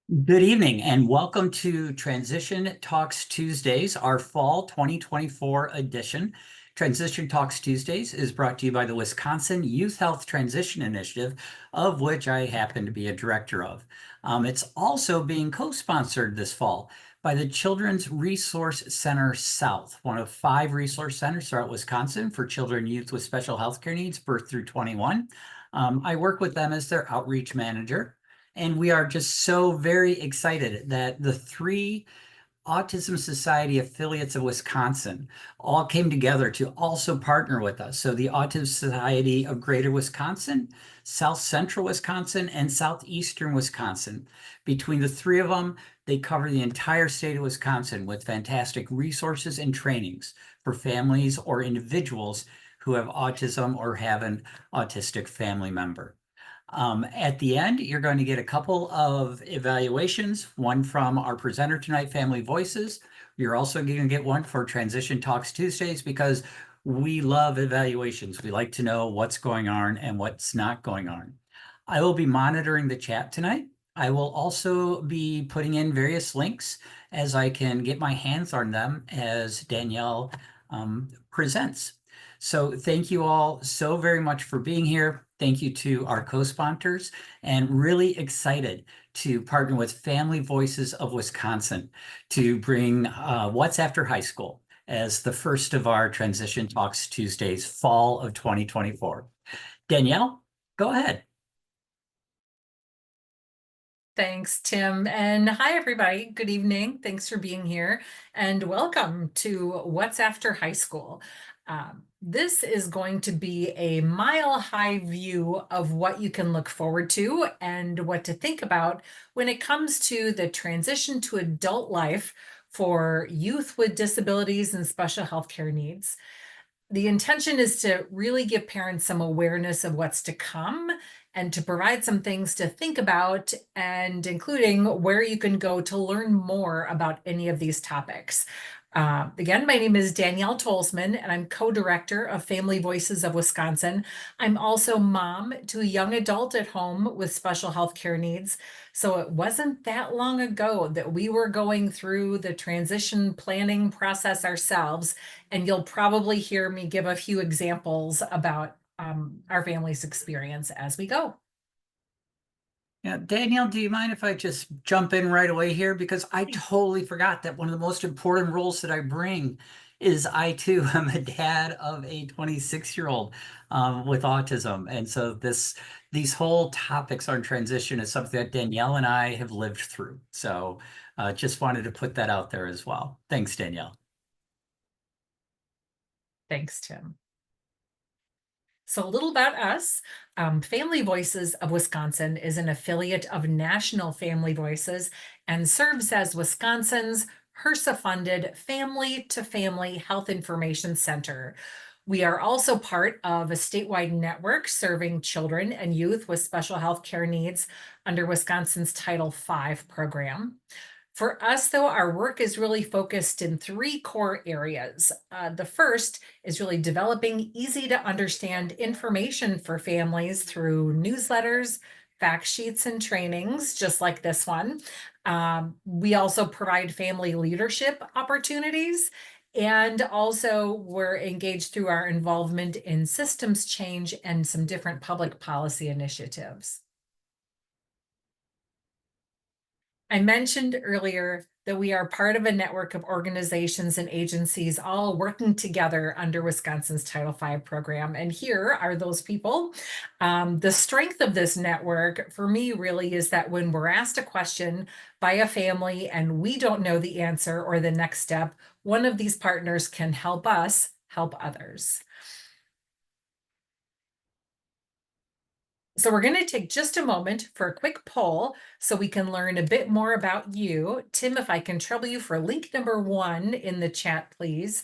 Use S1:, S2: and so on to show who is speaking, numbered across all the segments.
S1: Good evening and welcome to Transition Talks Tuesdays, our fall 2024 edition. Transition Talks Tuesdays is brought to you by the Wisconsin Youth Health Transition Initiative, of which I happen to be a director of. It's also being co-sponsored this fall by the Children's Resource Center South, one of 5 resource centers throughout Wisconsin for children and youth with special healthcare needs, birth through 21. I work with them as their outreach manager. And we are just so very excited that the 3 Autism Society affiliates of Wisconsin all came together to also partner with us. So the Autism Society of Greater Wisconsin, South Central Wisconsin, and Southeastern Wisconsin. Between the 3 of them, they cover the entire state of Wisconsin with fantastic resources and trainings for families or individuals who have autism or have an autistic family member. At the end, you're going to get a couple of evaluations, one from our presenter tonight, Family Voices. You're also going to get one for Transition Talks Tuesdays because we love evaluations. We like to know what's going on and what's not going on. I will be monitoring the chat tonight. I will also be putting in various links as I can get my hands on them as Danielle presents. So thank you all so very much for being here. Thank you to our co-sponsors and really excited to partner with Family Voices of Wisconsin to bring What's After High School as the first of our Transition Talks Tuesdays, fall of 2024. Danielle, go ahead.
S2: Thanks, Tim. And hi, everybody. Good evening. Thanks for being here. And welcome to What's After High School. This is going to be a mile-high view of what you can look forward to and what to think about when it comes to the transition to adult life for youth with disabilities and special healthcare needs. The intention is to really give parents some awareness of what's to come and to provide some things to think about, and including where you can go to learn more about any of these topics. Again, my name is Danielle Tolsman, and I'm co-director of Family Voices of Wisconsin. I'm also mom to a young adult at home with special health care needs. So it wasn't that long ago that we were going through the transition planning process ourselves, and you'll probably hear me give a few examples about our family's experience as we go.
S1: Yeah, Danielle, do you mind if I just jump in right away here? Because I totally forgot that one of the most important roles that I bring is I too am a dad of a 26-year-old with autism. And so these whole topics on transition is something that Danielle and I have lived through. So just wanted to put that out there as well. Thanks, Danielle.
S2: Thanks, Tim. So a little about us. Family Voices of Wisconsin is an affiliate of National Family Voices and serves as Wisconsin's HRSA-funded family-to-family health information center. We are also part of a statewide network serving children and youth with special health care needs under Wisconsin's Title V program. For us, though, our work is really focused in 3 core areas. The first is really developing easy to understand information for families through newsletters, fact sheets, and trainings, just like this one. We also provide family leadership opportunities, and also we're engaged through our involvement in systems change and some different public policy initiatives. I mentioned earlier that we are part of a network of organizations and agencies all working together under Wisconsin's Title V program. And here are those people. The strength of this network for me really is that when we're asked a question by a family and we don't know the answer or the next step, one of these partners can help us help others. So we're going to take just a moment for a quick poll so we can learn a bit more about you. Tim, if I can trouble you for link number 1 in the chat, please.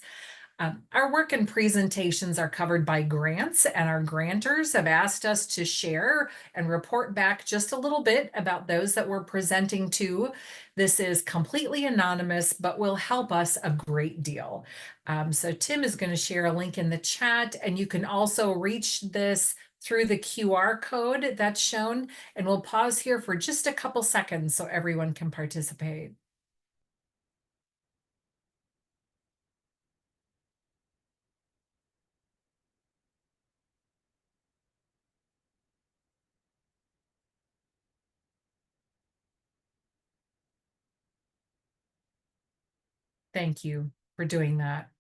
S2: Our work and presentations are covered by grants, and our grantors have asked us to share and report back just a little bit about those that we're presenting to. This is completely anonymous, but will help us a great deal. So Tim is going to share a link in the chat, and you can also reach this through the QR code that's shown, and we'll pause here for just a couple seconds so everyone can participate. Thank you for doing that.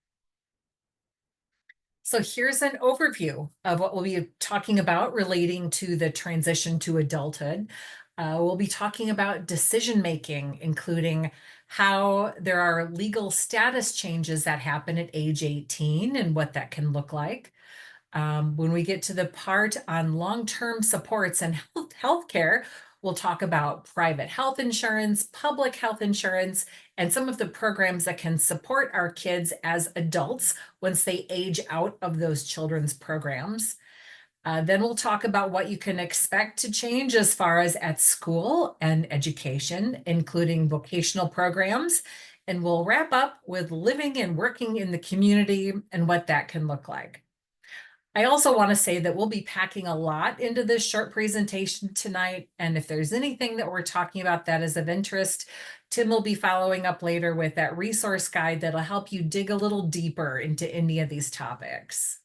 S2: So here's an overview of what we'll be talking about relating to the transition to adulthood. We'll be talking about decision making, including how there are legal status changes that happen at age 18 and what that can look like. When we get to the part on long-term supports and healthcare, we'll talk about private health insurance, public health insurance, and some of the programs that can support our kids as adults once they age out of those children's programs. Then we'll talk about what you can expect to change as far as at school and education, including vocational programs. And we'll wrap up with living and working in the community and what that can look like. I also want to say that we'll be packing a lot into this short presentation tonight. And if there's anything that we're talking about that is of interest, Tim will be following up later with that resource guide that'll help you dig a little deeper into any of these topics.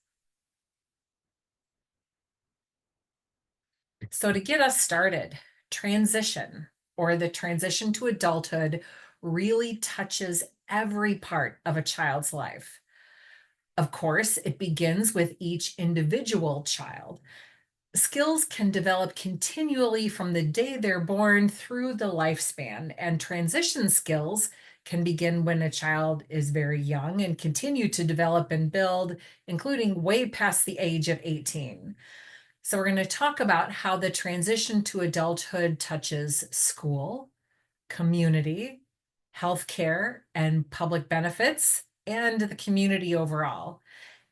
S2: So to get us started, transition, or the transition to adulthood, really touches every part of a child's life. Of course, it begins with each individual child. Skills can develop continually from the day they're born through the lifespan, and transition skills can begin when a child is very young and continue to develop and build, including way past the age of 18. So we're going to talk about how the transition to adulthood touches school, community, healthcare, and public benefits, and the community overall.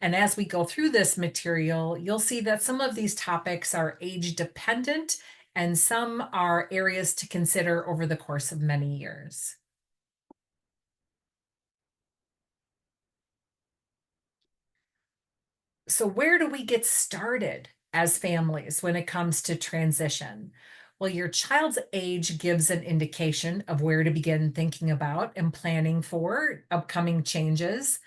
S2: And as we go through this material, you'll see that some of these topics are age dependent and some are areas to consider over the course of many years. So where do we get started as families when it comes to transition? Well, your child's age gives an indication of where to begin thinking about and planning for upcoming changes.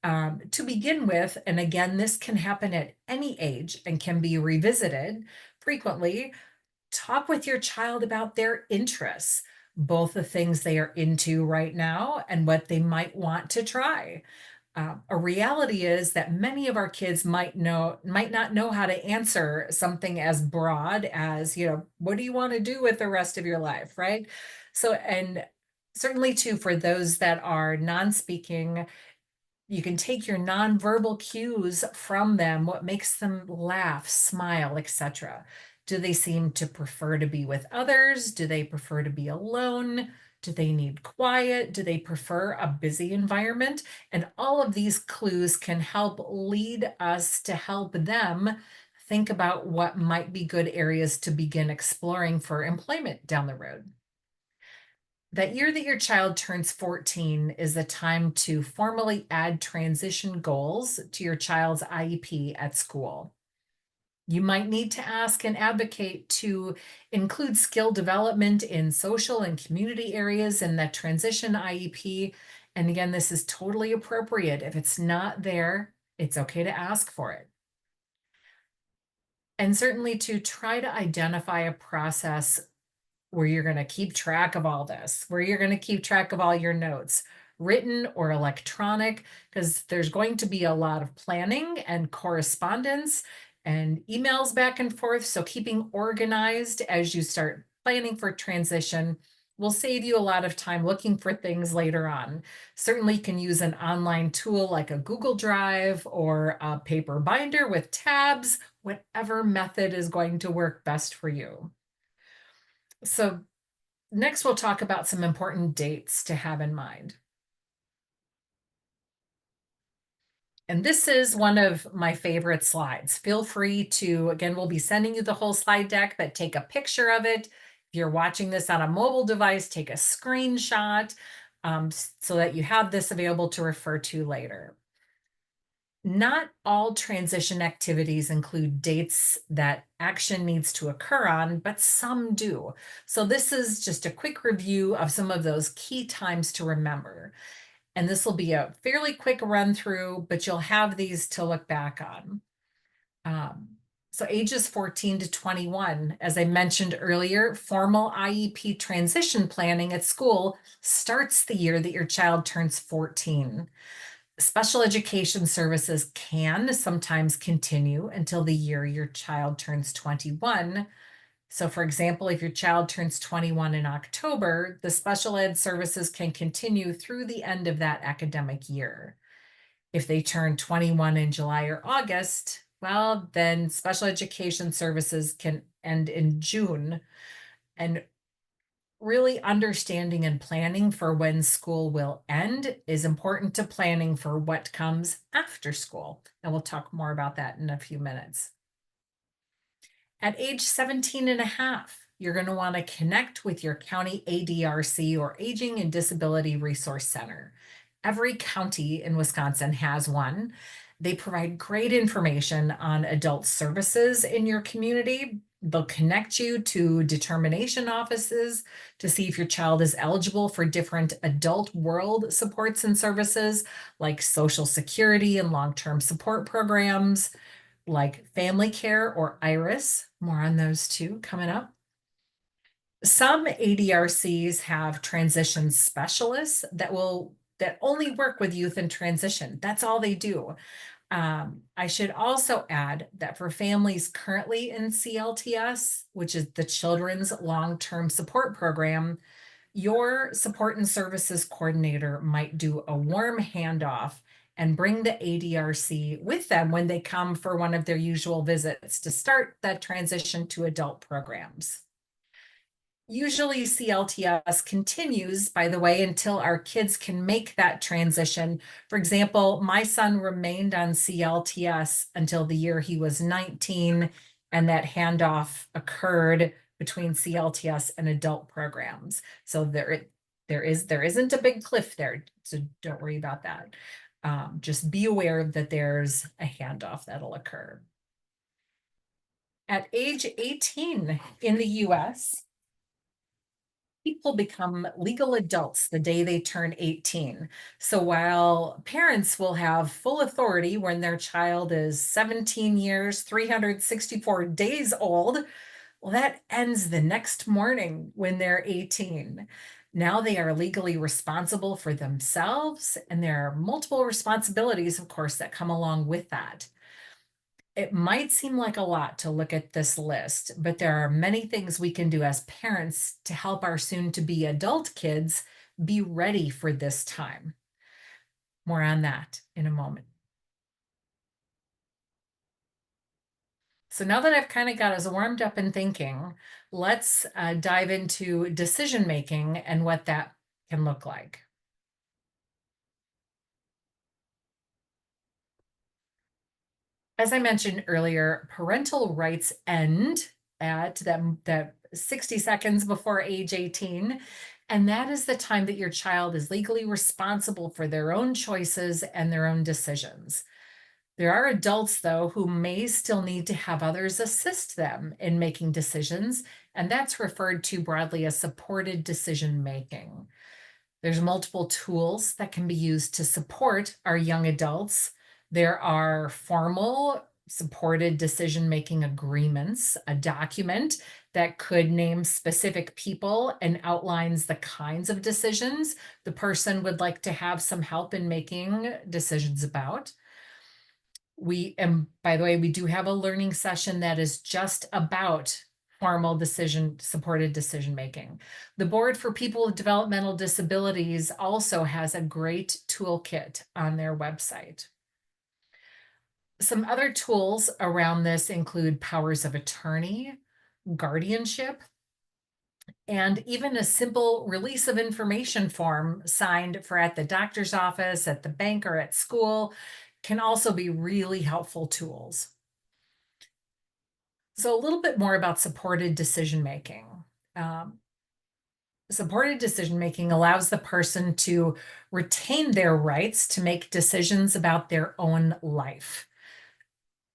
S2: To begin with, and again, this can happen at any age and can be revisited frequently, talk with your child about their interests, both the things they are into right now and what they might want to try. A reality is that many of our kids might not know how to answer something as broad as, what do you want to do with the rest of your life, right? So, and certainly too, for those that are non-speaking, you can take your nonverbal cues from them, what makes them laugh, smile, etc. Do they seem to prefer to be with others? Do they prefer to be alone? Do they need quiet? Do they prefer a busy environment? And all of these clues can help lead us to help them think about what might be good areas to begin exploring for employment down the road. That year that your child turns 14 is the time to formally add transition goals to your child's IEP at school. You might need to ask and advocate to include skill development in social and community areas in that transition IEP. And again, this is totally appropriate. If it's not there, it's okay to ask for it. And certainly to try to identify a process where you're going to keep track of all this, where you're going to keep track of all your notes, written or electronic, because there's going to be a lot of planning and correspondence and emails back and forth. So keeping organized as you start planning for transition will save you a lot of time looking for things later on. Certainly you can use an online tool like a Google Drive or a paper binder with tabs, whatever method is going to work best for you. So next, we'll talk about some important dates to have in mind. And this is one of my favorite slides. Feel free to, again, we'll be sending you the whole slide deck, but take a picture of it. If you're watching this on a mobile device, take a screenshot so that you have this available to refer to later. Not all transition activities include dates that action needs to occur on, but some do. So this is just a quick review of some of those key times to remember. And this will be a fairly quick run through, but you'll have these to look back on. So ages 14 to 21, as I mentioned earlier, formal IEP transition planning at school starts the year that your child turns 14. Special education services can sometimes continue until the year your child turns 21. So, for example, if your child turns 21 in October, the special ed services can continue through the end of that academic year. If they turn 21 in July or August, well, then special education services can end in June. And really understanding and planning for when school will end is important to planning for what comes after school. And we'll talk more about that in a few minutes. At age 17 and a half, you're going to want to connect with your county ADRC or Aging and Disability Resource Center. Every county in Wisconsin has one. They provide great information on adult services in your community. They'll connect you to determination offices to see if your child is eligible for different adult world supports and services like Social Security and long-term support programs, like family care or IRIS. More on those two coming up. Some ADRCs have transition specialists that only work with youth in transition. That's all they do. I should also add that for families currently in CLTS, which is the Children's Long-Term Support Program, your support and services coordinator might do a warm handoff and bring the ADRC with them when they come for one of their usual visits to start that transition to adult programs. Usually CLTS continues, by the way, until our kids can make that transition. For example, my son remained on CLTS until the year he was 19, and that handoff occurred between CLTS and adult programs. So there isn't a big cliff there, so don't worry about that. Just be aware that there's a handoff that'll occur. At age 18 in the US, people become legal adults the day they turn 18. So while parents will have full authority when their child is 17 years, 364 days old, well, that ends the next morning when they're 18. Now they are legally responsible for themselves, and there are multiple responsibilities, of course, that come along with that. It might seem like a lot to look at this list, but there are many things we can do as parents to help our soon-to-be adult kids be ready for this time. More on that in a moment. So now that I've kind of got us warmed up and thinking, let's dive into decision making and what that can look like. As I mentioned earlier, parental rights end at that 60 seconds before age 18. And that is the time that your child is legally responsible for their own choices and their own decisions. There are adults, though, who may still need to have others assist them in making decisions, and that's referred to broadly as supported decision making. There's multiple tools that can be used to support our young adults. There are formal supported decision-making agreements, a document that could name specific people and outlines the kinds of decisions the person would like to have some help in making decisions about. And by the way, we do have a learning session that is just about formal supported decision making. The Board for People with Developmental Disabilities also has a great toolkit on their website. Some other tools around this include powers of attorney, guardianship, and even a simple release of information form signed for at the doctor's office, at the bank, or at school can also be really helpful tools. So a little bit more about supported decision making. Supported decision-making allows the person to retain their rights to make decisions about their own life.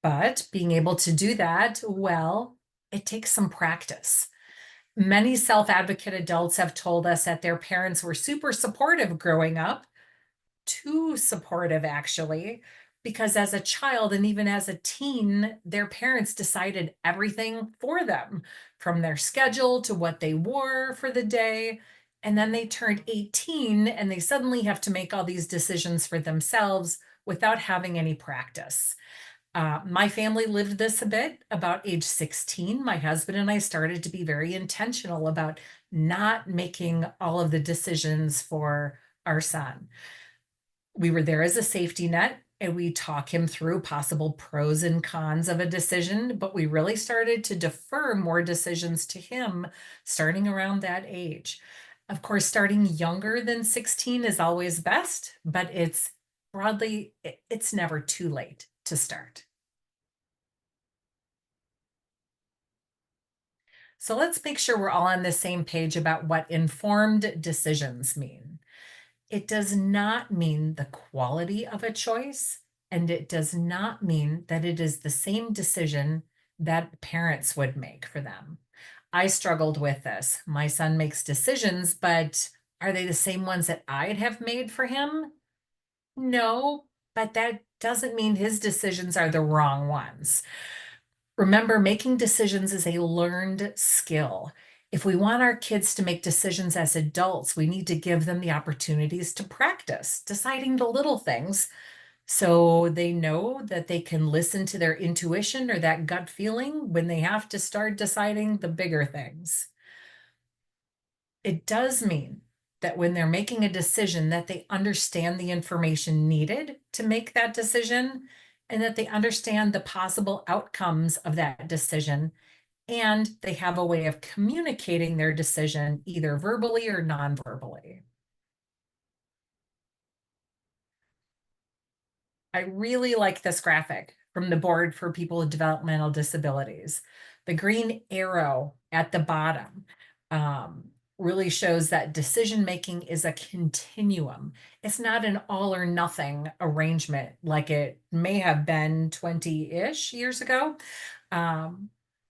S2: But being able to do that, well, it takes some practice. Many self-advocate adults have told us that their parents were super supportive growing up, too supportive actually, because as a child and even as a teen, their parents decided everything for them, from their schedule to what they wore for the day. And then they turned 18 and they suddenly have to make all these decisions for themselves without having any practice. My family lived this a bit. About age 16, my husband and I started to be very intentional about not making all of the decisions for our son. We were there as a safety net and we talk him through possible pros and cons of a decision, but we really started to defer more decisions to him starting around that age. Of course, starting younger than 16 is always best, but it's never too late to start. So let's make sure we're all on the same page about what informed decisions mean. It does not mean the quality of a choice, and it does not mean that it is the same decision that parents would make for them. I struggled with this. My son makes decisions, but are they the same ones that I'd have made for him? No, but that doesn't mean his decisions are the wrong ones. Remember, making decisions is a learned skill. If we want our kids to make decisions as adults, we need to give them the opportunities to practice deciding the little things so they know that they can listen to their intuition or that gut feeling when they have to start deciding the bigger things. It does mean that when they're making a decision that they understand the information needed to make that decision and that they understand the possible outcomes of that decision and they have a way of communicating their decision either verbally or non-verbally. I really like this graphic from the Board for People with Developmental Disabilities. The green arrow at the bottom really shows that decision-making is a continuum. It's not an all or nothing arrangement like it may have been 20-ish years ago.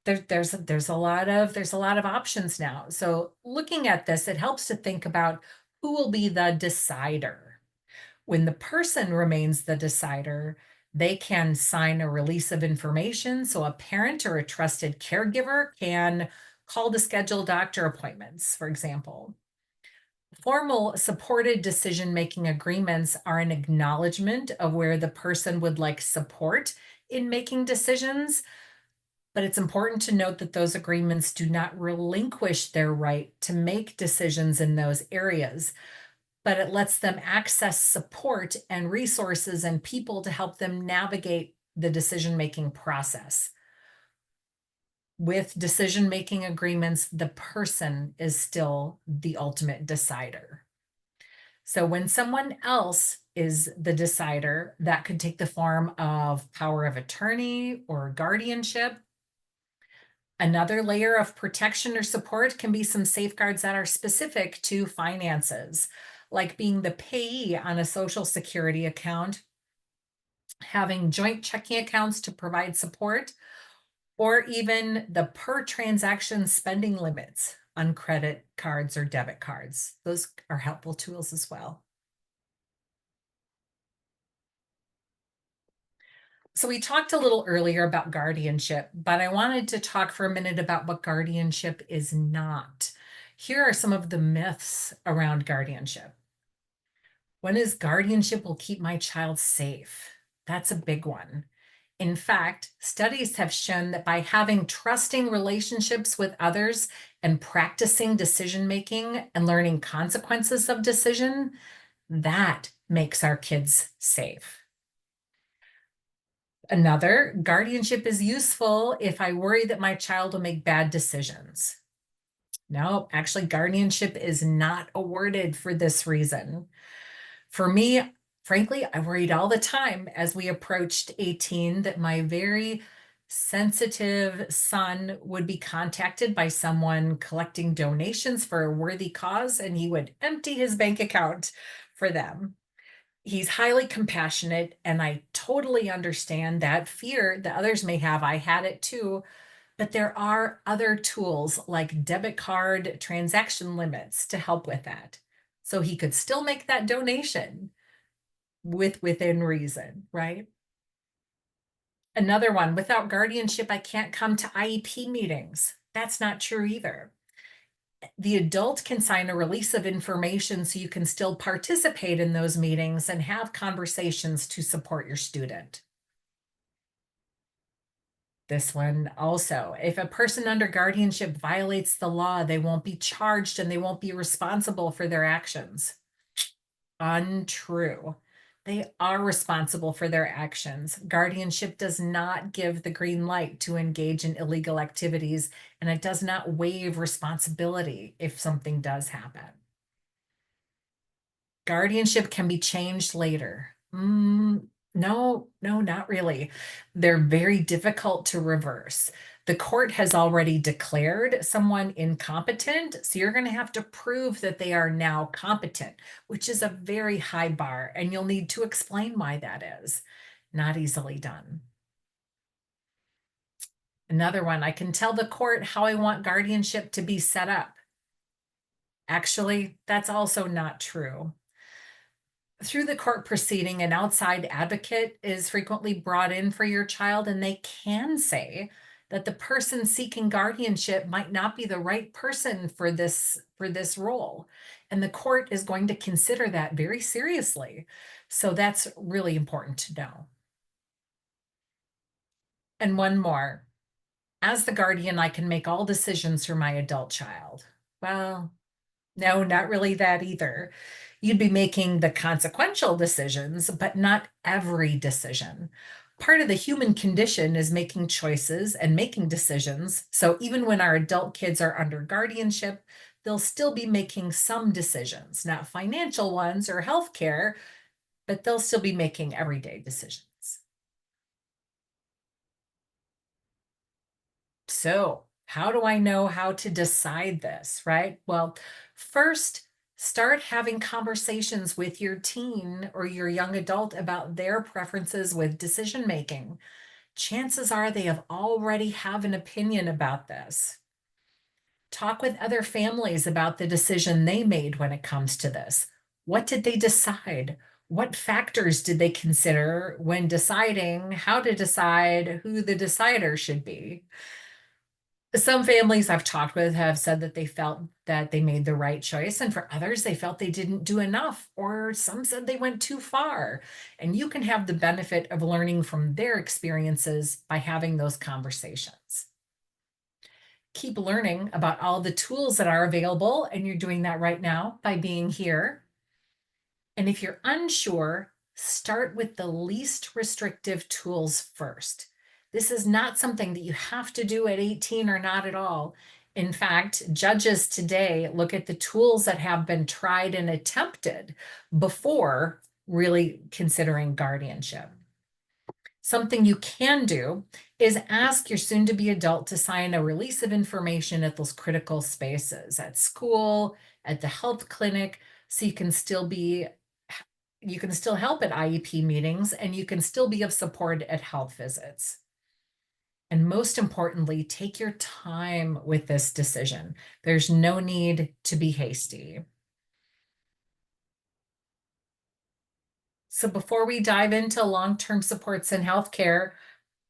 S2: There's a lot of options now. So looking at this, it helps to think about who will be the decider. When the person remains the decider, they can sign a release of information. So a parent or a trusted caregiver can call to schedule doctor appointments, for example. Formal supported decision-making agreements are an acknowledgement of where the person would like support in making decisions, but it's important to note that those agreements do not relinquish their right to make decisions in those areas, but it lets them access support and resources and people to help them navigate the decision-making process. With decision-making agreements, the person is still the ultimate decider. So when someone else is the decider, that could take the form of power of attorney or guardianship. Another layer of protection or support can be some safeguards that are specific to finances, like being the payee on a Social Security account, having joint checking accounts to provide support, or even the per transaction spending limits on credit cards or debit cards. Those are helpful tools as well. So we talked a little earlier about guardianship, but I wanted to talk for a minute about what guardianship is not. Here are some of the myths around guardianship. One is guardianship will keep my child safe. That's a big one. In fact, studies have shown that by having trusting relationships with others and practicing decision-making and learning consequences of decision, that makes our kids safe. Another, guardianship is useful if I worry that my child will make bad decisions. No, actually, guardianship is not awarded for this reason. For me, frankly, I worried all the time as we approached 18 that my very sensitive son would be contacted by someone collecting donations for a worthy cause, and he would empty his bank account for them. He's highly compassionate, and I totally understand that fear that others may have. I had it too, but there are other tools like debit card transaction limits to help with that. So he could still make that donation within reason, right? Another one, without guardianship, I can't come to IEP meetings. That's not true either. The adult can sign a release of information so you can still participate in those meetings and have conversations to support your student. This one also, if a person under guardianship violates the law, they won't be charged and they won't be responsible for their actions. Untrue. They are responsible for their actions. Guardianship does not give the green light to engage in illegal activities, and it does not waive responsibility if something does happen. Guardianship can be changed later. No, not really. They're very difficult to reverse. The court has already declared someone incompetent, so you're going to have to prove that they are now competent, which is a very high bar, and you'll need to explain why that is. Not easily done. Another one, I can tell the court how I want guardianship to be set up. Actually, that's also not true. Through the court proceeding, an outside advocate is frequently brought in for your child, and they can say that the person seeking guardianship might not be the right person for this role. And the court is going to consider that very seriously. So that's really important to know. And one more. As the guardian, I can make all decisions for my adult child. Well, no, not really that either. You'd be making the consequential decisions, but not every decision. Part of the human condition is making choices and making decisions. So even when our adult kids are under guardianship, they'll still be making some decisions, not financial ones or healthcare, but they'll still be making everyday decisions. So, how do I know how to decide this, right? Well, first, start having conversations with your teen or your young adult about their preferences with decision making. Chances are they already have an opinion about this. Talk with other families about the decision they made when it comes to this. What did they decide? What factors did they consider when deciding how to decide who the decider should be? Some families I've talked with have said that they felt that they made the right choice, and for others, they felt they didn't do enough, or some said they went too far. And you can have the benefit of learning from their experiences by having those conversations. Keep learning about all the tools that are available, and you're doing that right now by being here. And if you're unsure, start with the least restrictive tools first. This is not something that you have to do at 18 or not at all. In fact, judges today look at the tools that have been tried and attempted before really considering guardianship. Something you can do is ask your soon-to-be adult to sign a release of information at those critical spaces, at school, at the health clinic, so you can still help at IEP meetings, and you can still be of support at health visits. And most importantly, take your time with this decision. There's no need to be hasty. So before we dive into long-term supports in healthcare,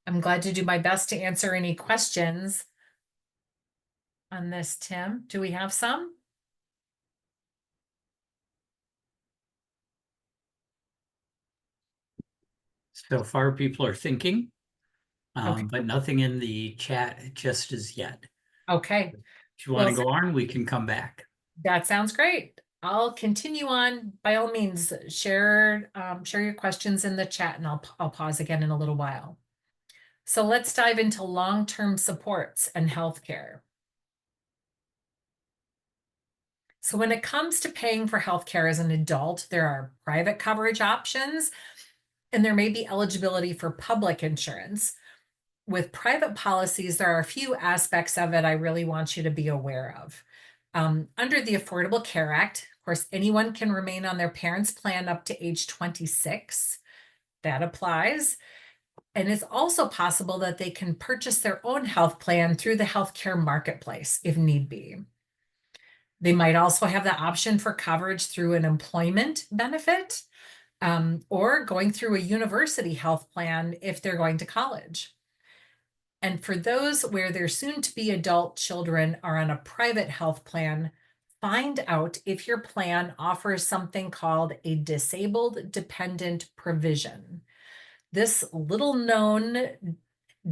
S2: I'm glad to do my best to answer any questions on this, Tim. Do we have some?
S1: So far, people are thinking,
S2: Okay.
S1: but nothing in the chat just as yet.
S2: Okay.
S1: If you want to go on, we can come back.
S2: That sounds great. I'll continue on. By all means, share your questions in the chat, and I'll pause again in a little while. So let's dive into long-term supports and healthcare. So when it comes to paying for healthcare as an adult, there are private coverage options, and there may be eligibility for public insurance. with private policies, there are a few aspects of it I really want you to be aware of. Under the Affordable Care Act, of course, anyone can remain on their parents' plan up to age 26. That applies. And it's also possible that they can purchase their own health plan through the healthcare marketplace if need be. They might also have the option for coverage through an employment benefit, or going through a university health plan if they're going to college. And for those where their soon-to-be adult children are on a private health plan, find out if your plan offers something called a disabled dependent provision. This little known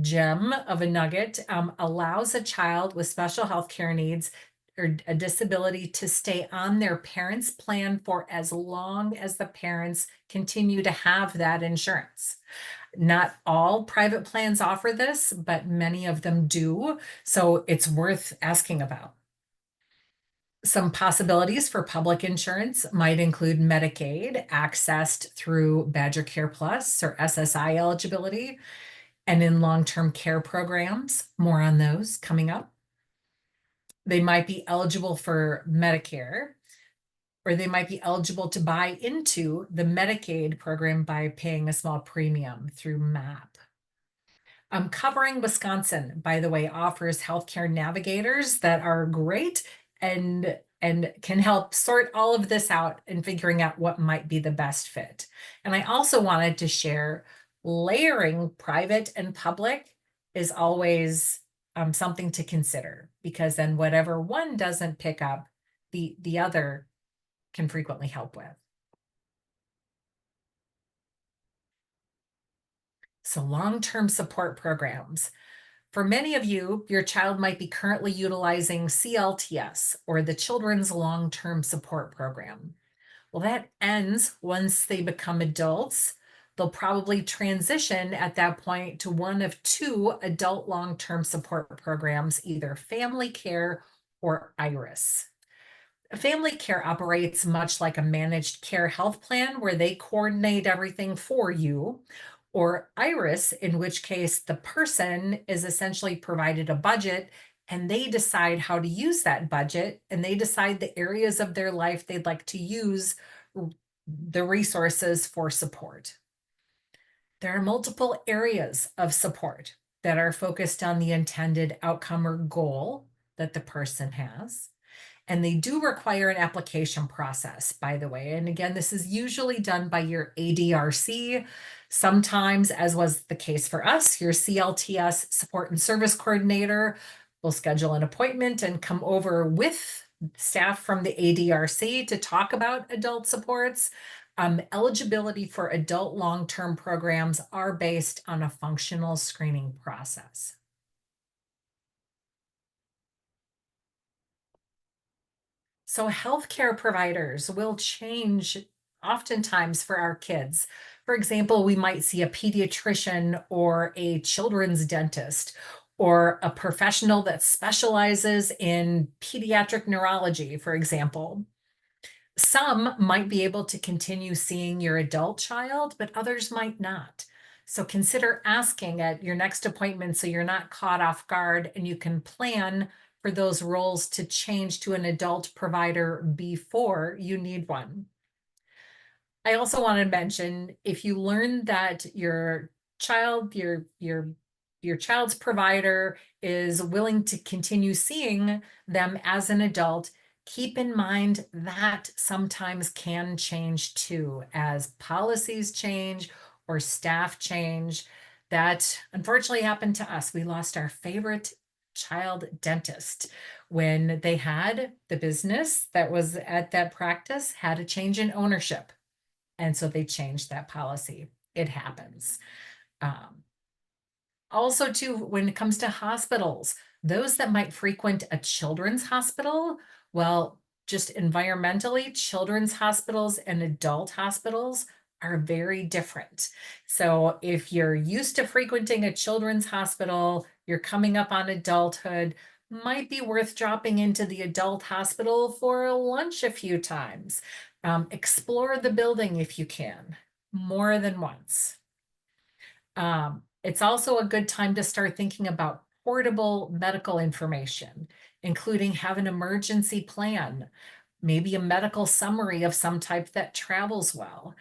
S2: gem of a nugget allows a child with special health care needs or a disability to stay on their parents' plan for as long as the parents continue to have that insurance. Not all private plans offer this, but many of them do, so it's worth asking about. Some possibilities for public insurance might include Medicaid, accessed through Badger Care Plus or SSI eligibility, and in long-term care programs. More on those coming up. They might be eligible for Medicare, or they might be eligible to buy into the Medicaid program by paying a small premium through MAP. Covering Wisconsin, by the way, offers healthcare navigators that are great and can help sort all of this out and figuring out what might be the best fit. And I also wanted to share layering private and public is always something to consider, because then whatever one doesn't pick up, the other can frequently help with. So long-term support programs. For many of you, your child might be currently utilizing CLTS, or the Children's Long-Term Support Program. Well, that ends once they become adults. They'll probably transition at that point to one of two adult long-term support programs, either family care or IRIS. Family care operates much like a managed care health plan where they coordinate everything for you, or IRIS, in which case the person is essentially provided a budget and they decide how to use that budget, and they decide the areas of their life they'd like to use the resources for support. There are multiple areas of support that are focused on the intended outcome or goal that the person has. And they do require an application process, by the way. And again, this is usually done by your ADRC. Sometimes, as was the case for us, your CLTS support and service coordinator will schedule an appointment and come over with staff from the ADRC to talk about adult supports. Eligibility for adult long-term programs are based on a functional screening process. So healthcare providers will change oftentimes for our kids. For example, we might see a pediatrician or a children's dentist or a professional that specializes in pediatric neurology, for example. Some might be able to continue seeing your adult child, but others might not. So consider asking at your next appointment so you're not caught off guard, and you can plan for those roles to change to an adult provider before you need one. I also want to mention, if you learn that your child, your child's provider is willing to continue seeing them as an adult, keep in mind that sometimes can change too, as policies change or staff change. That unfortunately happened to us. We lost our favorite child dentist when they had the business that was at that practice had a change in ownership. And so they changed that policy. It happens. Also, too, when it comes to hospitals, those that might frequent a children's hospital, well, just environmentally, children's hospitals and adult hospitals are very different. So if you're used to frequenting a children's hospital, you're coming up on adulthood, might be worth dropping into the adult hospital for lunch a few times. Explore the building if you can, more than once. It's also a good time to start thinking about portable medical information, including have an emergency plan, maybe a medical summary of some type that travels well,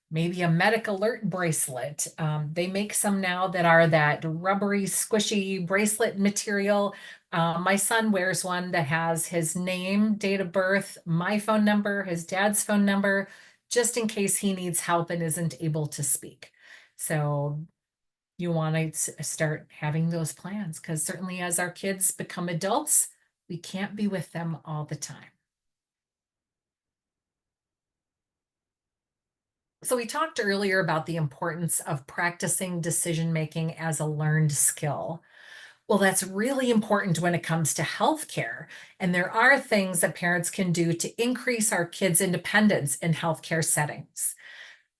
S2: maybe a medic alert bracelet. They make some now that are that rubbery, squishy bracelet material. My son wears one that has his name, date of birth, my phone number, his dad's phone number, just in case he needs help and isn't able to speak. So you want to start having those plans, because certainly as our kids become adults, we can't be with them all the time. So we talked earlier about the importance of practicing decision making as a learned skill. Well, that's really important when it comes to healthcare. And there are things that parents can do to increase our kids' independence in healthcare settings.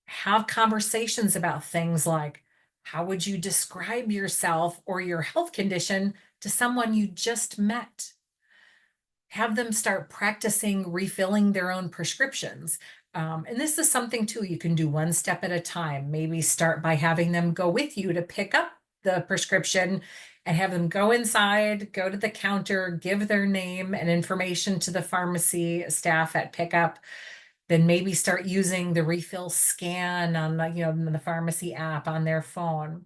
S2: Have conversations about things like, how would you describe yourself or your health condition to someone you just met? Have them start practicing refilling their own prescriptions. And this is something too, you can do one step at a time. Maybe start by having them go with you to pick up the prescription and have them go inside, go to the counter, give their name and information to the pharmacy staff at pickup. Then maybe start using the refill scan on the pharmacy app on their phone.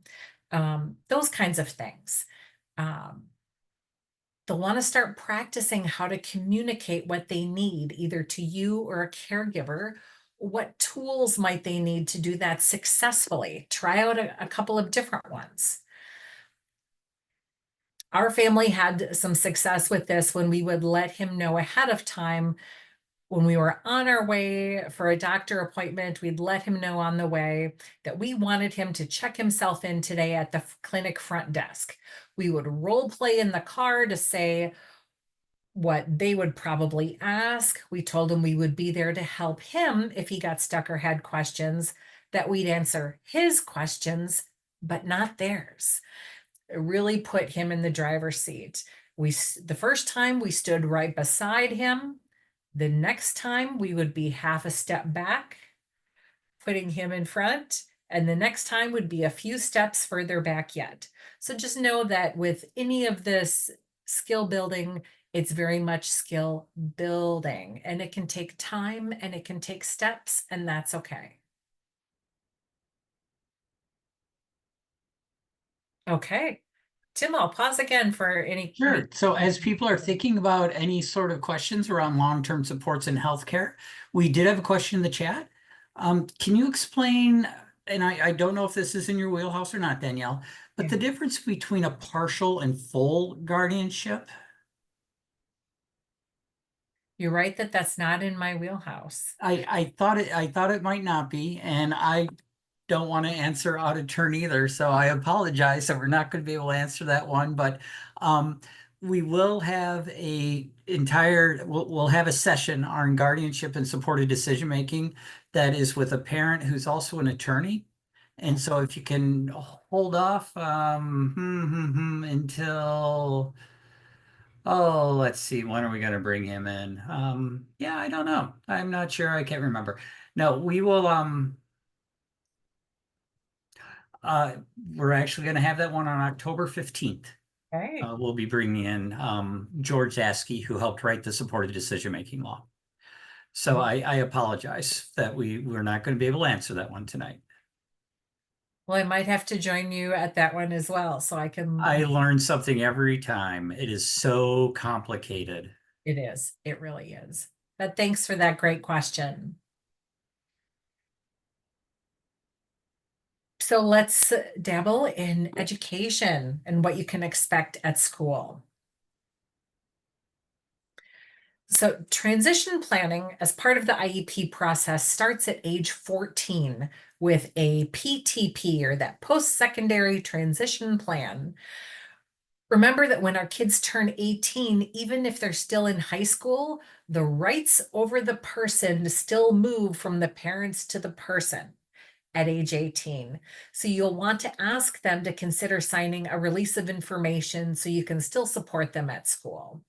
S2: Those kinds of things. Um, They'll want to start practicing how to communicate what they need, either to you or a caregiver. What tools might they need to do that successfully? Try out a couple of different ones. Our family had some success with this when we would let him know ahead of time when we were on our way for a doctor appointment. We'd let him know on the way that we wanted him to check himself in today at the clinic front desk. We would role play in the car to say what they would probably ask. We told him we would be there to help him if he got stuck or had questions, that we'd answer his questions, but not theirs. It really put him in the driver's seat. The first time we stood right beside him. The next time we would be half a step back, putting him in front. And the next time would be a few steps further back yet. So just know that with any of this skill building, it's very much skill building, and it can take time and it can take steps, and that's okay. Okay. Tim, I'll pause again for any.
S1: Sure. So as people are thinking about any sort of questions around long-term supports in healthcare, we did have a question in the chat. Can you explain, and I don't know if this is in your wheelhouse or not, Danielle, but the difference between a partial and full guardianship?
S2: You're right that that's not in my wheelhouse.
S1: I thought it might not be, and I don't want to answer out of turn either, so I apologize that we're not going to be able to answer that one, but we will have we'll have a session on guardianship and supported decision making that is with a parent who's also an attorney. And so if you can hold off until, oh, let's see, when are we going to bring him in? Yeah, I don't know. I'm not sure. I can't remember. No, we will uh, we're actually going to have that one on October 15th.
S2: Okay.
S1: We'll be bringing in George Zaski, who helped write the supported decision-making law. So I apologize that we're not going to be able to answer that one tonight.
S2: Well, I might have to join you at that one as well, so I can.
S1: I learn something every time. It is so complicated.
S2: It is. It really is. But thanks for that great question. So let's dabble in education and what you can expect at school. So transition planning as part of the IEP process starts at age 14 with a PTP, or that post-secondary transition plan. Remember that when our kids turn 18, even if they're still in high school, the rights over the person still move from the parents to the person at age 18. So you'll want to ask them to consider signing a release of information so you can still support them at school.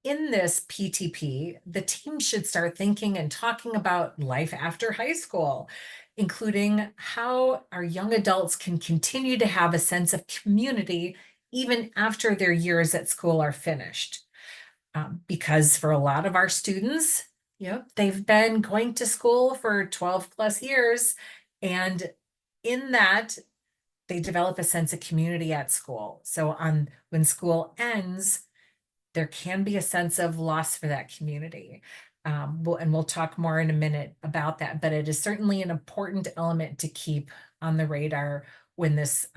S2: in this PTP, the team should start thinking and talking about life after high school, including how our young adults can continue to have a sense of community even after their years at school are finished. Because for a lot of our students, they've been going to school for 12 plus years, and in that, they develop a sense of community at school. So when school ends, there can be a sense of loss for that community. We'll talk more in a minute about that, but it is certainly an important element to keep on the radar when this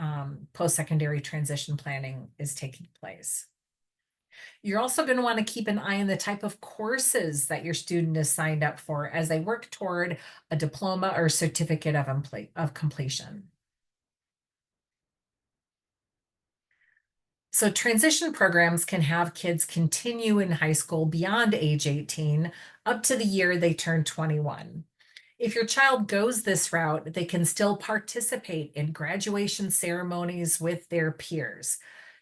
S2: post-secondary transition planning is taking place. You're also going to want to keep an eye on the type of courses that your student is signed up for as they work toward a diploma or certificate of completion. So transition programs can have kids continue in high school beyond age 18 up to the year they turn 21. If your child goes this route, they can still participate in graduation ceremonies with their peers.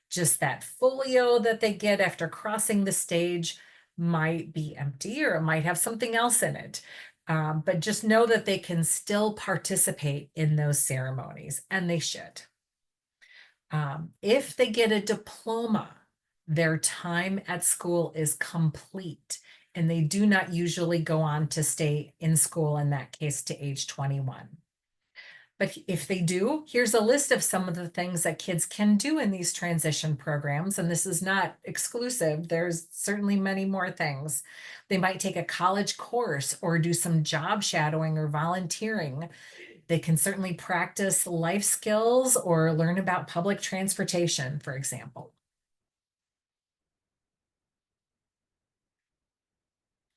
S2: Just that folio that they get after crossing the stage might be empty, or it might have something else in it. But just know that they can still participate in those ceremonies, and they should. If they get a diploma, their time at school is complete, and they do not usually go on to stay in school, in that case, to age 21. But if they do, here's a list of some of the things that kids can do in these transition programs. And this is not exclusive. There's certainly many more things. They might take a college course or do some job shadowing or volunteering. They can certainly practice life skills or learn about public transportation, for example.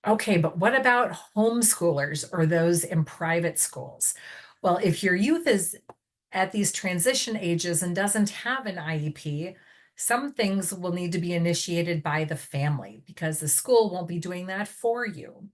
S2: Okay, but what about homeschoolers or those in private schools? Well, if your youth is at these transition ages and doesn't have an IEP, some things will need to be initiated by the family because the school won't be doing that for you.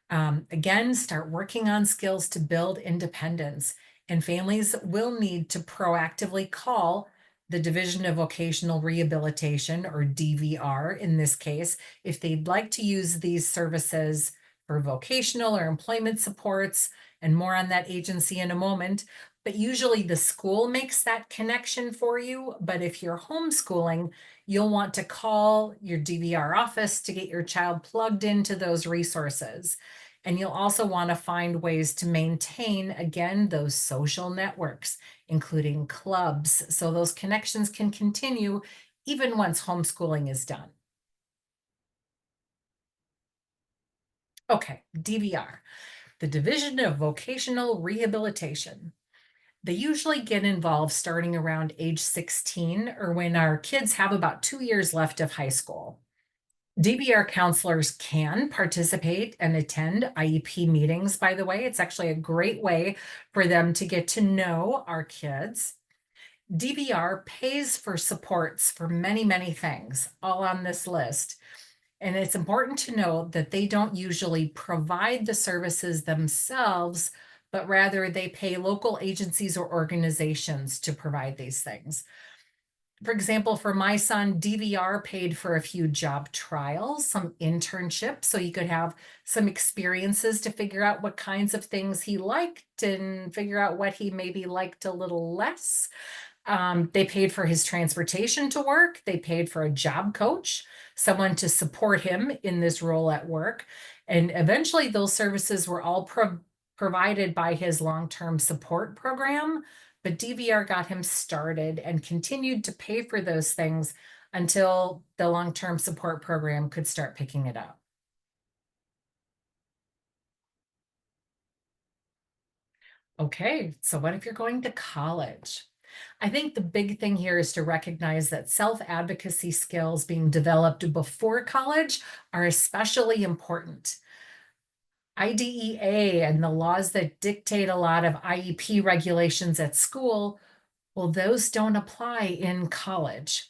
S2: Again, start working on skills to build independence, and families will need to proactively call the Division of Vocational Rehabilitation, or DVR in this case, if they'd like to use these services for vocational or employment supports, and more on that agency in a moment. But usually the school makes that connection for you. But if you're homeschooling, you'll want to call your DVR office to get your child plugged into those resources. And you'll also want to find ways to maintain, again, those social networks, including clubs, so those connections can continue even once homeschooling is done. Okay, DVR, the Division of Vocational Rehabilitation. They usually get involved starting around age 16, or when our kids have about 2 years left of high school. DVR counselors can participate and attend IEP meetings, by the way. It's actually a great way for them to get to know our kids. DVR pays for supports for many, many things, all on this list. And it's important to note that they don't usually provide the services themselves, but rather they pay local agencies or organizations to provide these things. For example, for my son, DVR paid for a few job trials, some internships, so he could have some experiences to figure out what kinds of things he liked and figure out what he maybe liked a little less. They paid for his transportation to work. They paid for a job coach, someone to support him in this role at work. And eventually those services were all provided by his long-term support program. But DVR got him started and continued to pay for those things until the long-term support program could start picking it up. Okay, so what if you're going to college? I think the big thing here is to recognize that self-advocacy skills being developed before college are especially important. IDEA and the laws that dictate a lot of IEP regulations at school, well, those don't apply in college.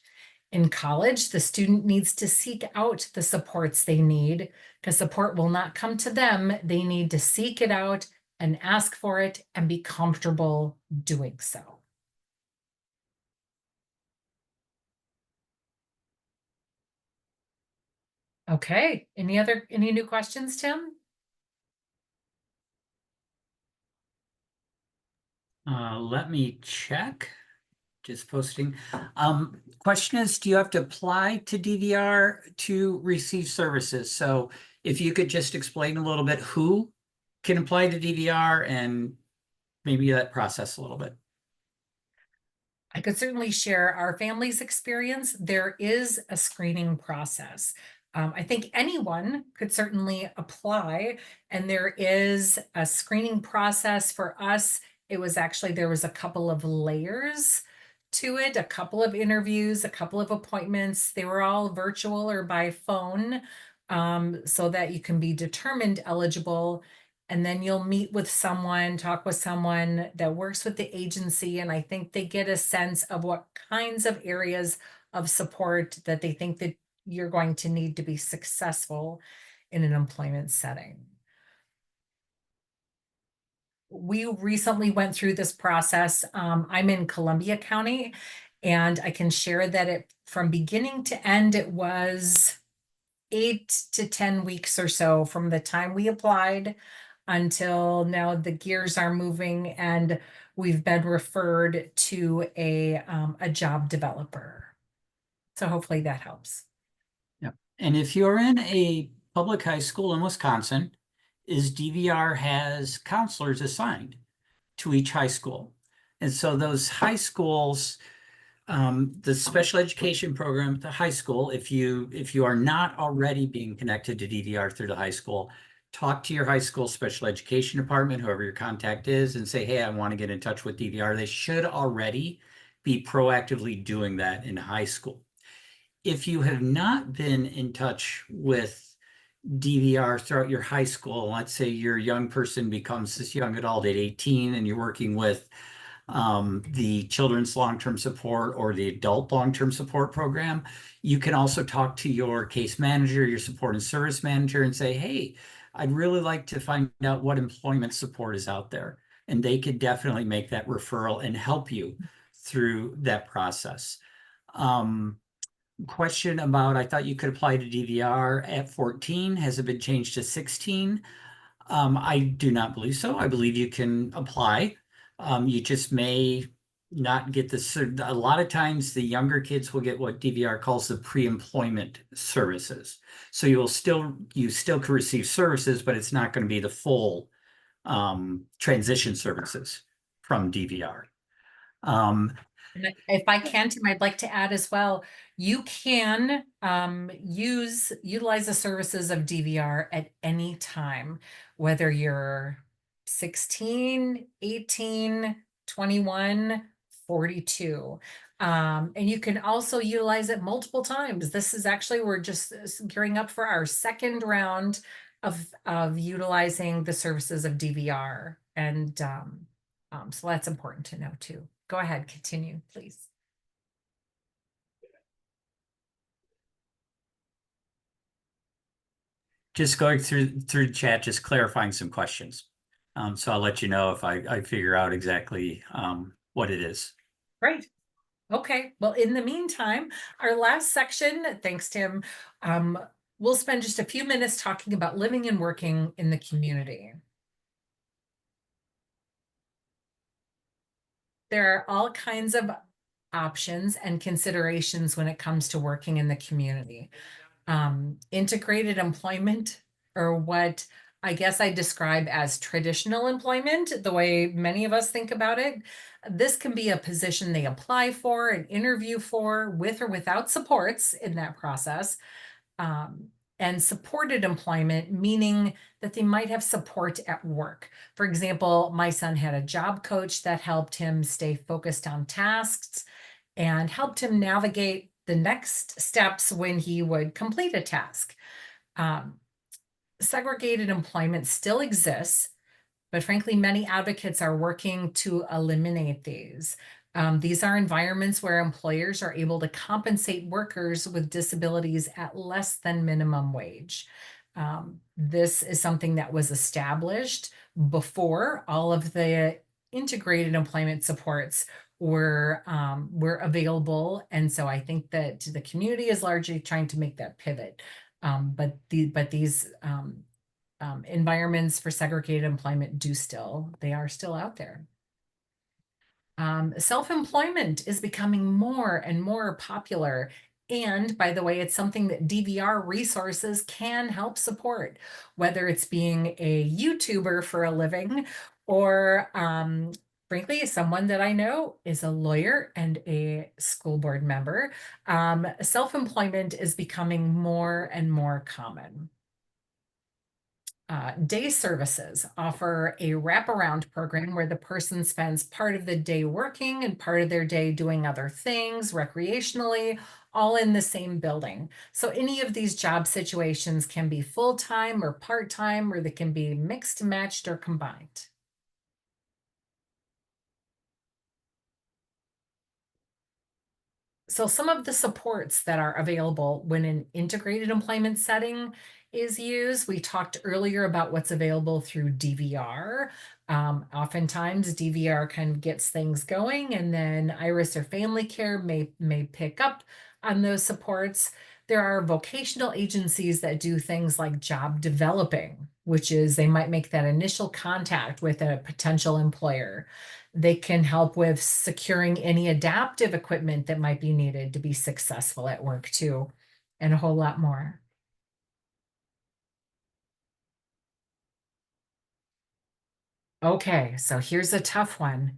S2: In college, the student needs to seek out the supports they need because support will not come to them. They need to seek it out and ask for it and be comfortable doing so. Okay, any new questions, Tim?
S1: Let me check. Just posting. Question is, do you have to apply to DVR to receive services? So if you could just explain a little bit who can apply to DVR and maybe that process a little bit.
S2: I could certainly share our family's experience. There is a screening process. I think anyone could certainly apply, and there is a screening process for us. It was actually, there was a couple of layers to it, a couple of interviews, a couple of appointments. They were all virtual or by phone, so that you can be determined eligible. And then you'll meet with someone, talk with someone that works with the agency, and I think they get a sense of what kinds of areas of support that they think that you're going to need to be successful in an employment setting. We recently went through this process. I'm in Columbia County, and I can share that it from beginning to end, it was 8 to 10 weeks or so from the time we applied until now the gears are moving and we've been referred to a job developer. So hopefully that helps.
S1: Yep. And if you're in a public high school in Wisconsin, is DVR has counselors assigned to each high school. And so those high schools, the special education program at the high school, if you are not already being connected to DVR through the high school, talk to your high school special education department, whoever your contact is, and say, hey, I want to get in touch with DVR. They should already be proactively doing that in high school. If you have not been in touch with DVR throughout your high school, let's say your young person becomes this young adult at 18 and you're working with the children's long-term support or the adult long-term support program, you can also talk to your case manager, your support and service manager, and say, hey, I'd really like to find out what employment support is out there. And they could definitely make that referral and help you through that process. Question about, I thought you could apply to DVR at 14. Has it been changed to 16? I do not believe so. I believe you can apply. You just may not get a lot of times the younger kids will get what DVR calls the pre-employment services. So you still can receive services, but it's not going to be the full transition services from DVR.
S2: And if I can, Tim, I'd like to add as well, you can utilize the services of DVR at any time, whether you're 16, 18, 21, 42. And you can also utilize it multiple times. This is actually, we're just gearing up for our second round of utilizing the services of DVR. And so that's important to know too. Go ahead, continue, please.
S1: Just going through the chat, just clarifying some questions. So I'll let you know if I figure out exactly what it is.
S2: Great. Okay, well, in the meantime, our last section, thanks, Tim, we'll spend just a few minutes talking about living and working in the community. There are all kinds of options and considerations when it comes to working in the community. Integrated employment, or what I guess I describe as traditional employment, the way many of us think about it. This can be a position they apply for, an interview for, with or without supports in that process. And supported employment, meaning that they might have support at work. For example, my son had a job coach that helped him stay focused on tasks and helped him navigate the next steps when he would complete a task. Segregated employment still exists, but frankly, many advocates are working to eliminate these. These are environments where employers are able to compensate workers with disabilities at less than minimum wage. This is something that was established before all of the integrated employment supports were available. And so I think that the community is largely trying to make that pivot. But these environments for segregated employment they are still out there. Self-employment is becoming more and more popular. And by the way, it's something that DVR resources can help support, whether it's being a YouTuber for a living or, frankly, someone that I know is a lawyer and a school board member. Self-employment is becoming more and more common. Day services offer a wraparound program where the person spends part of the day working and part of their day doing other things recreationally, all in the same building. So any of these job situations can be full-time or part-time, or they can be mixed, matched, or combined. So some of the supports that are available when an integrated employment setting is used, we talked earlier about what's available through DVR. Oftentimes DVR kind of gets things going, and then Iris or Family Care may pick up on those supports. There are vocational agencies that do things like job developing, which is they might make that initial contact with a potential employer. They can help with securing any adaptive equipment that might be needed to be successful at work too, and a whole lot more. Okay, so here's a tough one.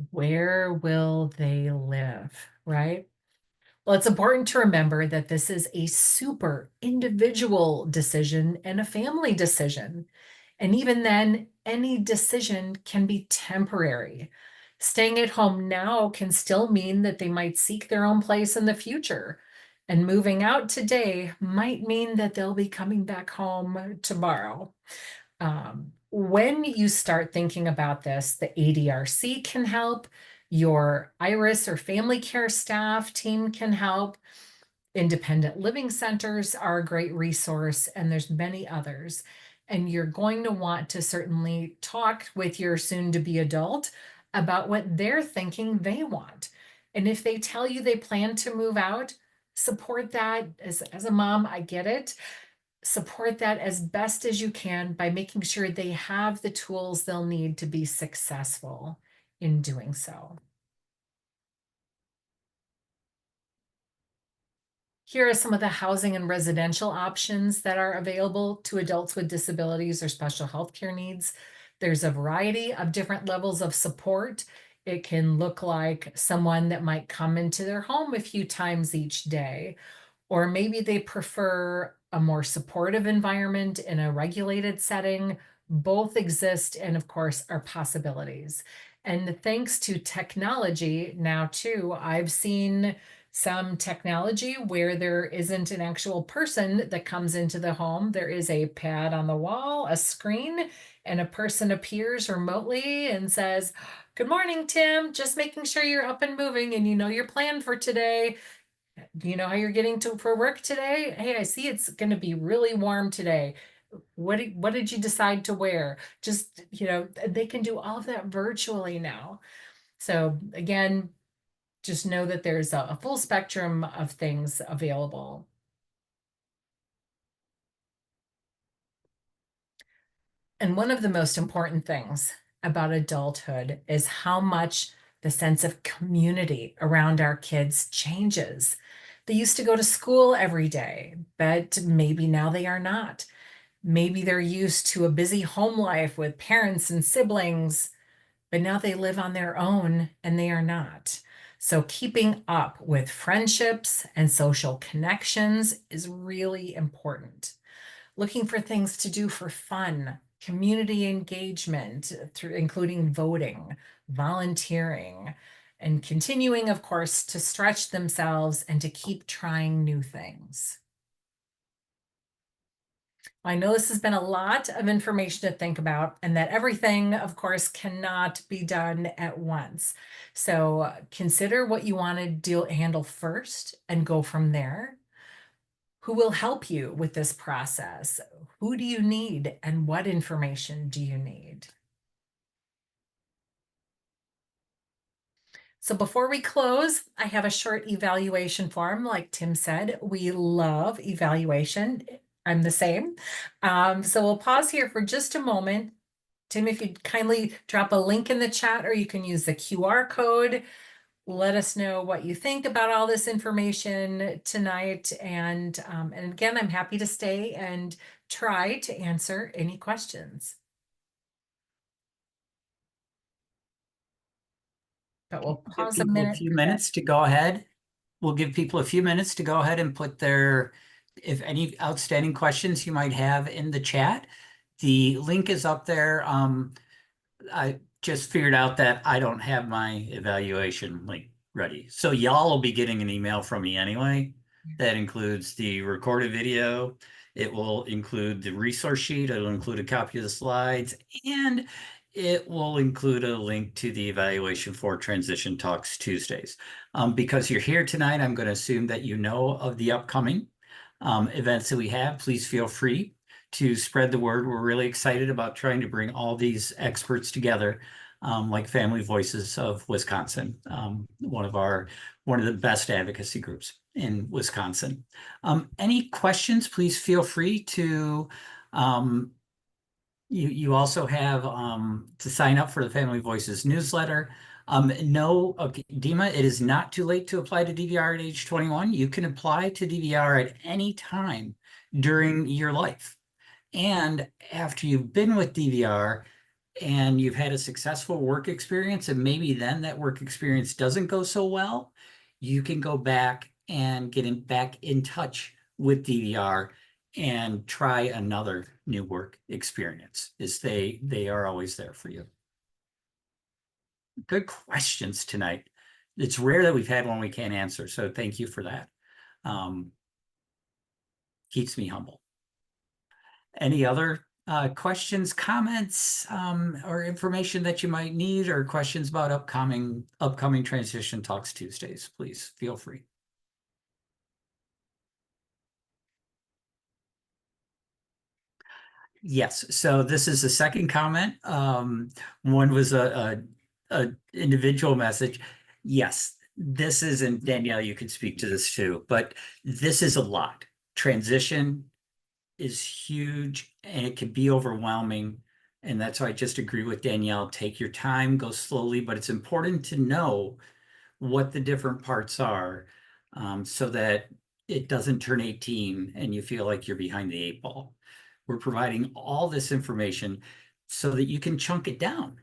S2: Where will they live, right? Well, it's important to remember that this is a super individual decision and a family decision. And even then, any decision can be temporary. Staying at home now can still mean that they might seek their own place in the future. And moving out today might mean that they'll be coming back home tomorrow. When you start thinking about this, the ADRC can help, your Iris or family care staff team can help. Independent living centers are a great resource, and there's many others. And you're going to want to certainly talk with your soon-to-be adult about what they're thinking they want. And if they tell you they plan to move out, support that. As a mom, I get it. Support that as best as you can by making sure they have the tools they'll need to be successful in doing so. Here are some of the housing and residential options that are available to adults with disabilities or special health care needs. There's a variety of different levels of support. It can look like someone that might come into their home a few times each day, or maybe they prefer a more supportive environment in a regulated setting. Both exist and, of course, are possibilities. And thanks to technology now, too, I've seen some technology where there isn't an actual person that comes into the home. There is a pad on the wall, a screen, and a person appears remotely and says, "Good morning, Tim. Just making sure you're up and moving and you know your plan for today. Do you know how you're getting to for work today? Hey, I see it's going to be really warm today. What did you decide to wear?" Just, they can do all of that virtually now. So again, just know that there's a full spectrum of things available. And one of the most important things about adulthood is how much the sense of community around our kids changes. They used to go to school every day, but maybe now they are not. Maybe they're used to a busy home life with parents and siblings, but now they live on their own and they are not. So keeping up with friendships and social connections is really important. Looking for things to do for fun, community engagement, through including voting, volunteering, and continuing, of course, to stretch themselves and to keep trying new things. I know this has been a lot of information to think about, and that everything, of course, cannot be done at once. So consider what you want to handle first and go from there. Who will help you with this process? Who do you need, and what information do you need? So before we close, I have a short evaluation form. Like Tim said, we love evaluation. I'm the same. So we'll pause here for just a moment. Tim, if you'd kindly drop a link in the chat, or you can use the QR code. Let us know what you think about all this information tonight. And again, I'm happy to stay and try to answer any questions. But we'll
S1: Give
S2: pause a
S1: people a
S2: minute
S1: few
S2: for that.
S1: minutes to go ahead. We'll give people a few minutes to go ahead and put their, if any outstanding questions you might have in the chat. The link is up there. I just figured out that I don't have my evaluation link ready. So y'all will be getting an email from me anyway. That includes the recorded video. It will include the resource sheet. It'll include a copy of the slides, and it will include a link to the evaluation for Transition Talks Tuesdays. Because you're here tonight, I'm going to assume that you know of the upcoming events that we have. Please feel free to spread the word. We're really excited about trying to bring all these experts together, like Family Voices of Wisconsin, one of the best advocacy groups in Wisconsin. Any questions? Please feel free to. You also have to sign up for the Family Voices newsletter. No, okay, Dima, it is not too late to apply to DVR at age 21. You can apply to DVR at any time during your life. And after you've been with DVR and you've had a successful work experience, and maybe then that work experience doesn't go so well, you can go back and back in touch with DVR and try another new work experience. They are always there for you. Good questions tonight. It's rare that we've had one we can't answer, so thank you for that. Keeps me humble. Any other questions, comments, or information that you might need, or questions about upcoming Transition Talks Tuesdays? Please feel free. Yes, so this is the second comment. One was a individual message. Yes, this is, and Danielle, you can speak to this too, but this is a lot. Transition is huge and it can be overwhelming. And that's why I just agree with Danielle. Take your time, go slowly, but it's important to know what the different parts are, so that it doesn't turn 18 and you feel like you're behind the 8 ball. We're providing all this information so that you can chunk it down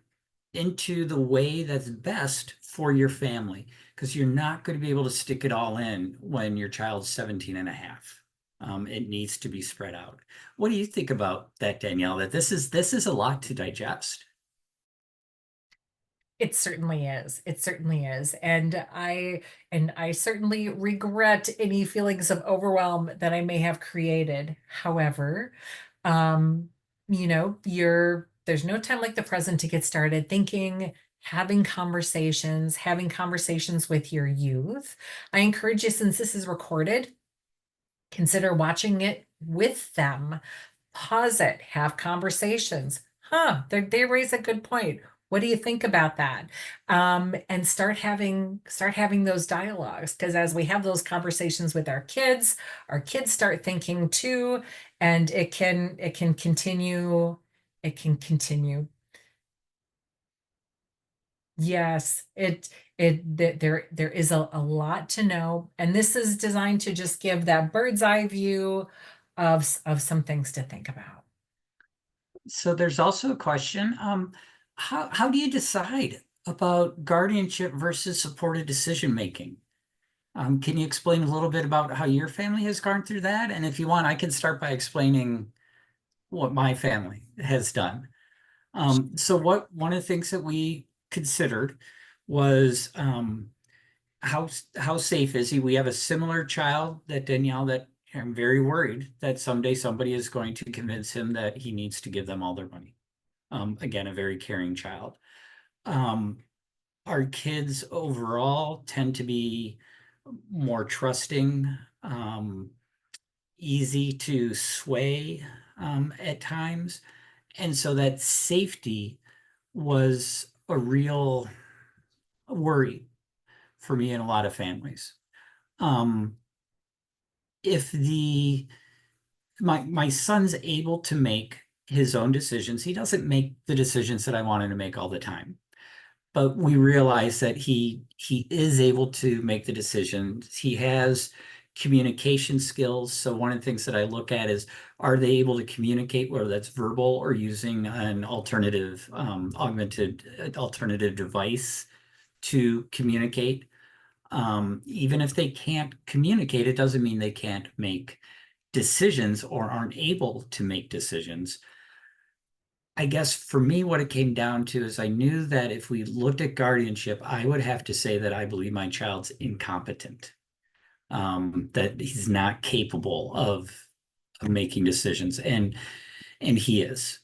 S1: into the way that's best for your family, because you're not going to be able to stick it all in when your child's 17 and a half. It needs to be spread out. What do you think about that, Danielle? That this is a lot to digest.
S2: It certainly is. It certainly is. And I certainly regret any feelings of overwhelm that I may have created. However, um, there's no time like the present to get started thinking, having conversations with your youth. I encourage you, since this is recorded, consider watching it with them. Pause it, have conversations. They raise a good point. What do you think about that? And start having those dialogues, because as we have those conversations with our kids start thinking too, and it can continue. It can continue. Yes, there is a lot to know, and this is designed to just give that bird's eye view of some things to think about.
S1: So there's also a question, how do you decide about guardianship versus supported decision making? Can you explain a little bit about how your family has gone through that? And if you want, I can start by explaining what my family has done. So one of the things that we considered was, how safe is he? We have a similar child that Danielle, that I'm very worried that someday somebody is going to convince him that he needs to give them all their money. Again, a very caring child. Our kids overall tend to be more trusting, easy to sway at times. And so that safety was a real worry for me and a lot of families. If the my son's able to make his own decisions. He doesn't make the decisions that I want him to make all the time. But we realize that he is able to make the decisions. He has communication skills. So one of the things that I look at is, are they able to communicate, whether that's verbal or using an alternative augmented alternative device to communicate. Even if they can't communicate, it doesn't mean they can't make decisions or aren't able to make decisions. I guess for me, what it came down to is I knew that if we looked at guardianship, I would have to say that I believe my child's incompetent, that he's not capable of making decisions, and he is,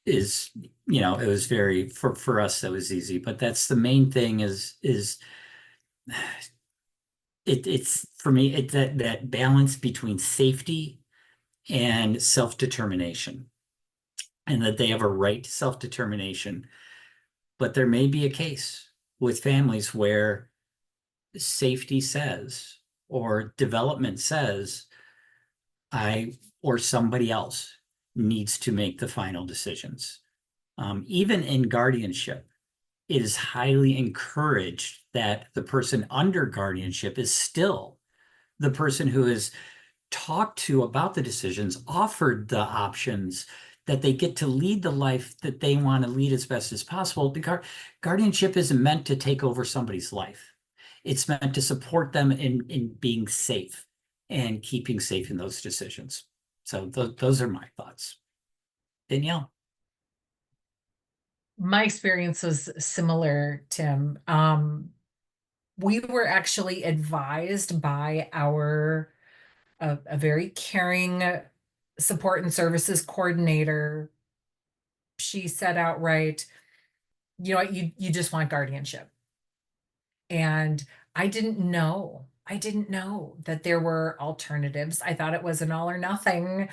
S1: it was very, for us that was easy, but that's the main thing is it's for me, it that balance between safety and self-determination, and that they have a right to self-determination. But there may be a case with families where safety says, or development says, I or somebody else needs to make the final decisions. Even in guardianship, it is highly encouraged that the person under guardianship is still the person who is talked to about the decisions, offered the options, that they get to lead the life that they want to lead as best as possible. Because guardianship isn't meant to take over somebody's life. It's meant to support them in being safe and keeping safe in those decisions. So those are my thoughts. Danielle?
S2: My experience was similar, Tim. We were actually advised by a very caring support and services coordinator. She said outright, you know what, you just want guardianship. And I didn't know that there were alternatives. I thought it was an all or nothing,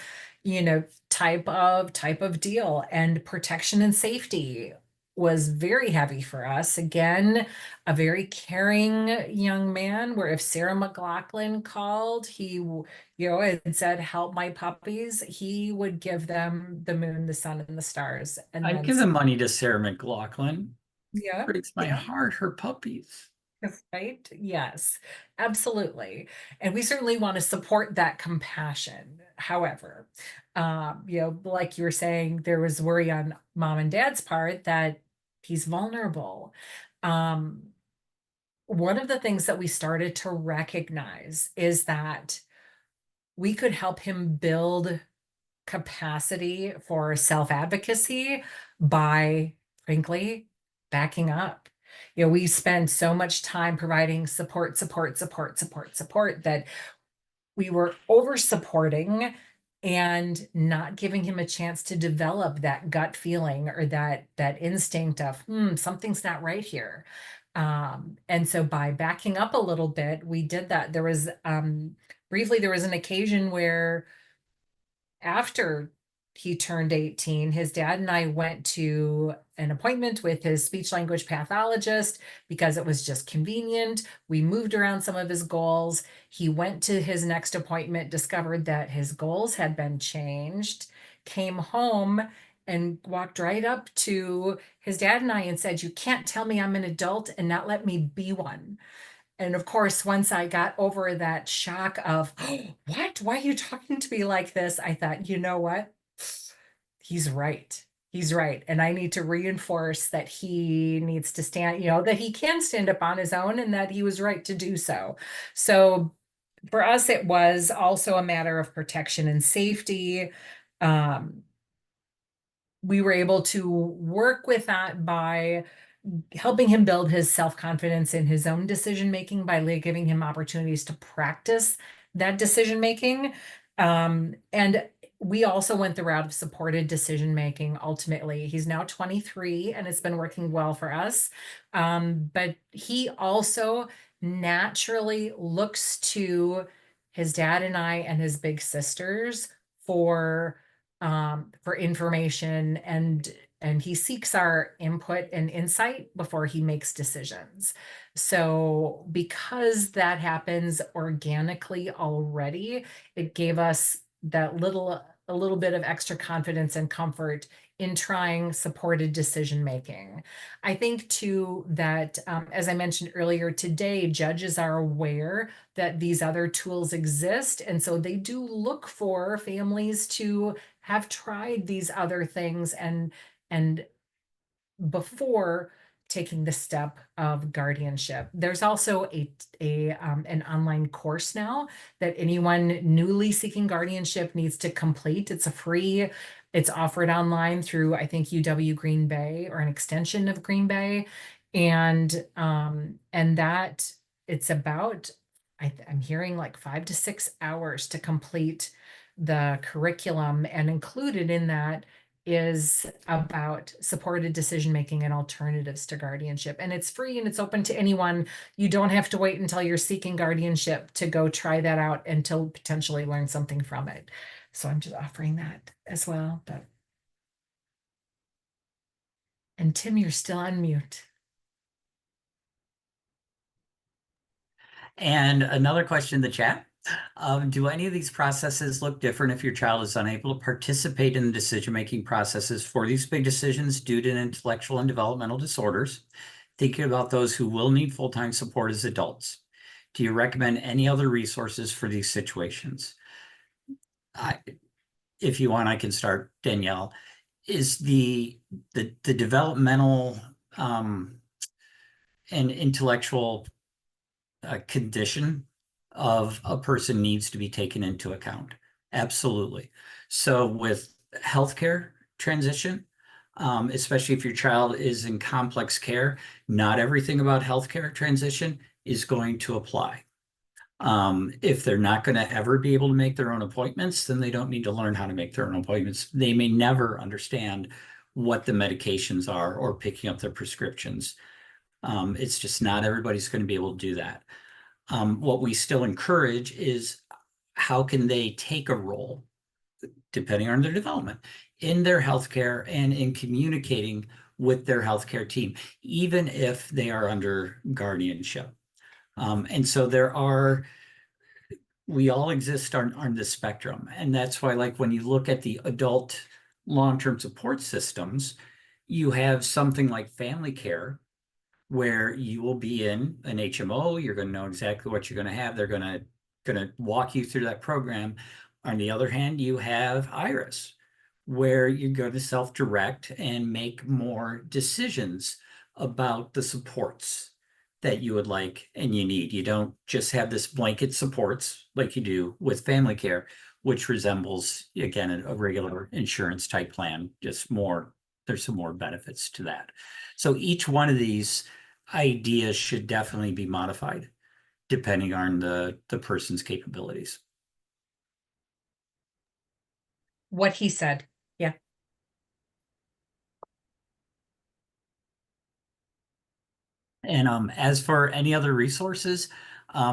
S2: type of deal. And protection and safety was very heavy for us. Again, a very caring young man, where if Sarah McLaughlin called, and said, help my puppies, he would give them the moon, the sun, and the stars. And
S1: I'd
S2: then,
S1: give the money to Sarah McLaughlin.
S2: yeah,
S1: Breaks my
S2: yeah.
S1: heart, her puppies.
S2: Right? Yes, absolutely. And we certainly want to support that compassion. However, like you were saying, there was worry on mom and dad's part that he's vulnerable. Um, One of the things that we started to recognize is that we could help him build capacity for self-advocacy by, frankly, backing up. We spend so much time providing support that we were over supporting and not giving him a chance to develop that gut feeling or that instinct of, something's not right here. And so by backing up a little bit, we did that. There was briefly, there was an occasion where after he turned 18, his dad and I went to an appointment with his speech language pathologist because it was just convenient. We moved around some of his goals. He went to his next appointment, discovered that his goals had been changed, came home and walked right up to his dad and I and said, you can't tell me I'm an adult and not let me be one. And of course, once I got over that shock of, oh, what? Why are you talking to me like this? I thought, you know what? He's right. He's right. And I need to reinforce that he needs to stand, that he can stand up on his own and that he was right to do so. So for us, it was also a matter of protection and safety. Um, we were able to work with that by helping him build his self-confidence in his own decision making by giving him opportunities to practice that decision making. And we also went the route of supported decision making. Ultimately, he's now 23 and it's been working well for us. But he also naturally looks to his dad and I and his big sisters for information, and he seeks our input and insight before he makes decisions. So because that happens organically already, it gave us a little bit of extra confidence and comfort in trying supported decision making. I think too that, as I mentioned earlier today, judges are aware that these other tools exist, and so they do look for families to have tried these other things and before taking the step of guardianship. There's also an online course now that anyone newly seeking guardianship needs to complete. It's offered online through, I think, UW Green Bay or an extension of Green Bay. And that it's about, I'm hearing like 5 to 6 hours to complete the curriculum, and included in that is about supported decision making and alternatives to guardianship. And it's free and it's open to anyone. You don't have to wait until you're seeking guardianship to go try that out and to potentially learn something from it. So I'm just offering that as well. And Tim, you're still on mute.
S1: And another question in the chat. Do any of these processes look different if your child is unable to participate in the decision-making processes for these big decisions due to intellectual and developmental disorders? Thinking about those who will need full-time support as adults. Do you recommend any other resources for these situations? If you want, I can start, Danielle. Is the developmental and intellectual condition of a person needs to be taken into account. Absolutely. So with healthcare transition, especially if your child is in complex care, not everything about healthcare transition is going to apply. If they're not going to ever be able to make their own appointments, then they don't need to learn how to make their own appointments. They may never understand what the medications are or picking up their prescriptions. It's just not everybody's going to be able to do that. What we still encourage is how can they take a role, depending on their development, in their healthcare and in communicating with their healthcare team, even if they are under guardianship. And so we all exist on the spectrum. And that's why, like, when you look at the adult long-term support systems, you have something like family care, where you will be in an HMO, you're going to know exactly what you're going to have. They're going to walk you through that program. On the other hand, you have Iris, where you're going to self-direct and make more decisions about the supports that you would like and you need. You don't just have this blanket supports like you do with family care, which resembles, again, a regular insurance type plan, just more, there's some more benefits to that. So each one of these ideas should definitely be modified depending on the person's capabilities.
S2: What he said. Yeah.
S1: And as for any other resources, I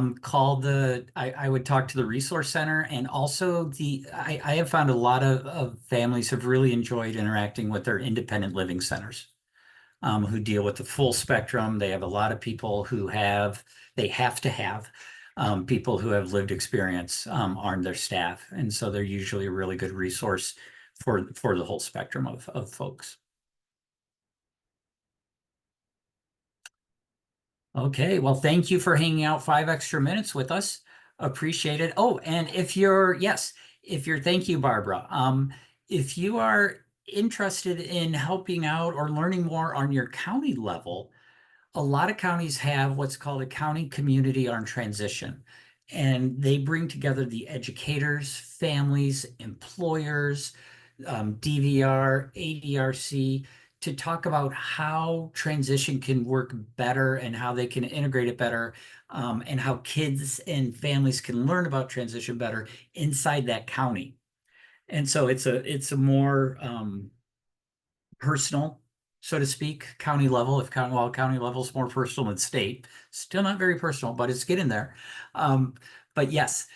S1: would talk to the resource center, and also I have found a lot of families have really enjoyed interacting with their independent living centers, who deal with the full spectrum. They have a lot of people they have to have people who have lived experience on their staff. And so they're usually a really good resource for the whole spectrum of folks. Okay, well, thank you for hanging out 5 extra minutes with us. Appreciate it. Oh, and thank you, Barbara. If you are interested in helping out or learning more on your county level, a lot of counties have what's called a county community on transition. And they bring together the educators, families, employers, DVR, ADRC, to talk about how transition can work better and how they can integrate it better, and how kids and families can learn about transition better inside that county. And so it's a more personal, so to speak, county level. While county level is more personal than state, still not very personal, but it's getting there. But yes,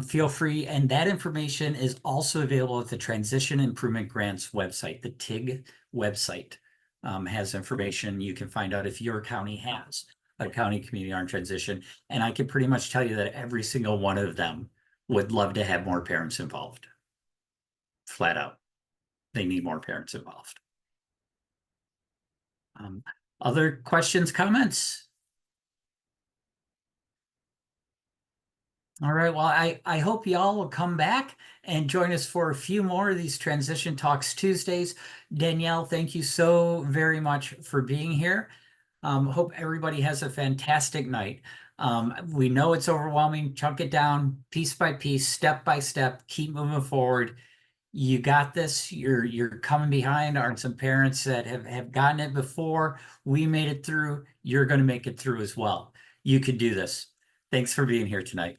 S1: feel free. And that information is also available at the Transition Improvement Grants website. The TIG website has information. You can find out if your county has a county community on transition. And I can pretty much tell you that every single one of them would love to have more parents involved. flat out. They need more parents involved. Other questions, comments? All right, well, I hope y'all will come back and join us for a few more of these Transition Talks Tuesdays. Danielle, thank you so very much for being here. Hope everybody has a fantastic night. We know it's overwhelming. Chunk it down piece by piece, step by step, keep moving forward. You got this. You're coming behind are some parents that have gotten it before. We made it through. You're going to make it through as well. You can do this. Thanks for being here tonight.